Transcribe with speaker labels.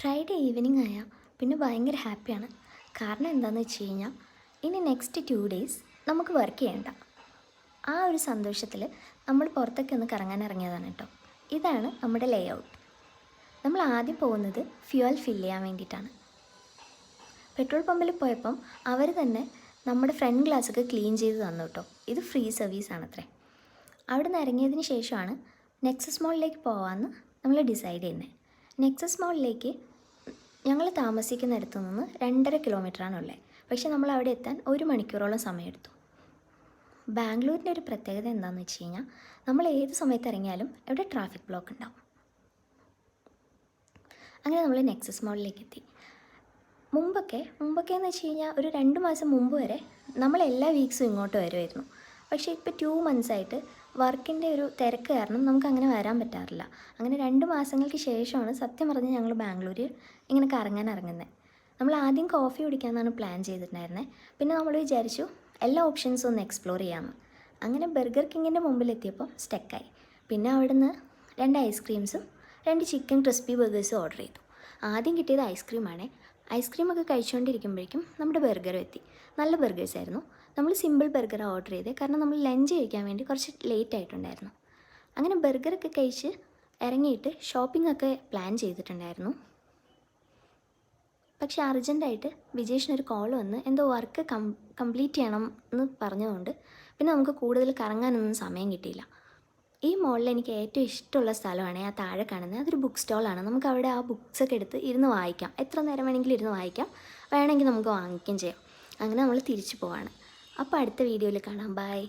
Speaker 1: Friday evening ആയാൽ പിന്നെ ഭയങ്കര ഹാപ്പിയാണ്. കാരണം എന്താണെന്ന് വെച്ച് കഴിഞ്ഞാൽ ഇനി നെക്സ്റ്റ് 2 ഡേയ്സ് നമുക്ക് വർക്ക് ചെയ്യണ്ട. ആ ഒരു സന്തോഷത്തിൽ നമ്മൾ പുറത്തൊക്കെ ഒന്ന് കറങ്ങാൻ ഇറങ്ങിയതാണ് കേട്ടോ. ഇതാണ് നമ്മുടെ ലേ ഔട്ട്. നമ്മൾ ആദ്യം പോകുന്നത് ഫ്യൂവൽ ഫില്ല് ചെയ്യാൻ വേണ്ടിയിട്ടാണ്. പെട്രോൾ പമ്പിൽ പോയപ്പം അവർ തന്നെ നമ്മുടെ ഫ്രണ്ട് ഗ്ലാസ്സൊക്കെ ക്ലീൻ ചെയ്ത് തന്നു കേട്ടോ. ഇത് ഫ്രീ സർവീസാണത്രേ. അവിടെ നിന്ന് ഇറങ്ങിയതിന് ശേഷമാണ് നെക്സസ് മോളിലേക്ക് പോകാമെന്ന് നമ്മൾ ഡിസൈഡ് ചെയ്യുന്നത്. നെക്സസ് മോളിലേക്ക് ഞങ്ങൾ താമസിക്കുന്നിടത്തു നിന്ന് 2.5 കിലോമീറ്ററാണുള്ളത്. പക്ഷേ നമ്മൾ അവിടെ എത്താൻ 1 മണിക്കൂറോളം സമയമെടുത്തു. ബാംഗ്ലൂരിൻ്റെ ഒരു പ്രത്യേകത എന്താണെന്ന് വെച്ച് കഴിഞ്ഞാൽ നമ്മൾ ഏത് സമയത്ത് ഇറങ്ങിയാലും ഇവിടെ ട്രാഫിക് ബ്ലോക്ക് ഉണ്ടാവും. അങ്ങനെ നമ്മൾ നെക്സസ് മോളിലേക്ക് എത്തി. മുമ്പൊക്കെ എന്ന് വെച്ച് കഴിഞ്ഞാൽ ഒരു 2 മാസം മുമ്പ് വരെ നമ്മൾ എല്ലാ വീക്സും ഇങ്ങോട്ട് വരുമായിരുന്നു. പക്ഷേ ഇപ്പോൾ 2 മന്ത്സായിട്ട് വർക്കിൻ്റെ ഒരു തിരക്ക് കാരണം നമുക്ക് അങ്ങനെ വരാൻ പറ്റാറില്ല. അങ്ങനെ 2 മാസങ്ങൾക്ക് ശേഷമാണ് സത്യം പറഞ്ഞ് ഞങ്ങൾ ബാംഗ്ലൂരിൽ ഇങ്ങനെ കറങ്ങാൻ ഇറങ്ങുന്നത്. നമ്മൾ ആദ്യം കോഫി കുടിക്കാമെന്നാണ് പ്ലാൻ ചെയ്തിട്ടുണ്ടായിരുന്നത്. പിന്നെ നമ്മൾ വിചാരിച്ചു എല്ലാ ഓപ്ഷൻസും ഒന്ന് എക്സ്പ്ലോർ ചെയ്യാമെന്ന്. അങ്ങനെ ബർഗർ കിങ്ങിൻ്റെ മുമ്പിലെത്തിയപ്പോൾ സ്റ്റക്കായി. പിന്നെ അവിടുന്ന് 2 ഐസ്ക്രീംസും 2 ചിക്കൻ ക്രിസ്പി ബർഗേഴ്സും ഓർഡർ ചെയ്തു. ആദ്യം കിട്ടിയത് ഐസ്ക്രീമാണേ. ഐസ്ക്രീമൊക്കെ കഴിച്ചുകൊണ്ടിരിക്കുമ്പോഴേക്കും നമ്മുടെ ബർഗറും എത്തി. നല്ല ബർഗേഴ്സായിരുന്നു. നമ്മൾ സിമ്പിൾ ബർഗറാണ് ഓർഡർ ചെയ്തത്, കാരണം നമ്മൾ ലഞ്ച് കഴിക്കാൻ വേണ്ടി കുറച്ച് ലേറ്റ് ആയിട്ടുണ്ടായിരുന്നു. അങ്ങനെ ബർഗറൊക്കെ കഴിച്ച് ഇറങ്ങിയിട്ട് ഷോപ്പിംഗ് ഒക്കെ പ്ലാൻ ചെയ്തിട്ടുണ്ടായിരുന്നു. പക്ഷേ അർജൻറ്റായിട്ട് വിജേഷിനൊരു കോൾ വന്ന് എന്തോ വർക്ക് കംപ്ലീറ്റ് ചെയ്യണം എന്ന് പറഞ്ഞതുകൊണ്ട് പിന്നെ നമുക്ക് കൂടുതൽ കറങ്ങാനൊന്നും സമയം കിട്ടിയില്ല. ഈ മോളിൽ എനിക്ക് ഏറ്റവും ഇഷ്ടമുള്ള സ്ഥലമാണ് ആ താഴെ കാണുന്നത്. അതൊരു ബുക്ക് സ്റ്റോളാണ്. നമുക്ക് അവിടെ ആ ബുക്സൊക്കെ എടുത്ത് ഇരുന്ന് വായിക്കാം. എത്ര നേരം വേണമെങ്കിലും ഇരുന്ന് വായിക്കാം. വേണമെങ്കിൽ നമുക്ക് വാങ്ങിക്കുകയും ചെയ്യാം. അങ്ങനെ നമ്മൾ തിരിച്ചു പോവാണ്. അപ്പോൾ അടുത്ത വീഡിയോയിൽ കാണാം. ബൈ.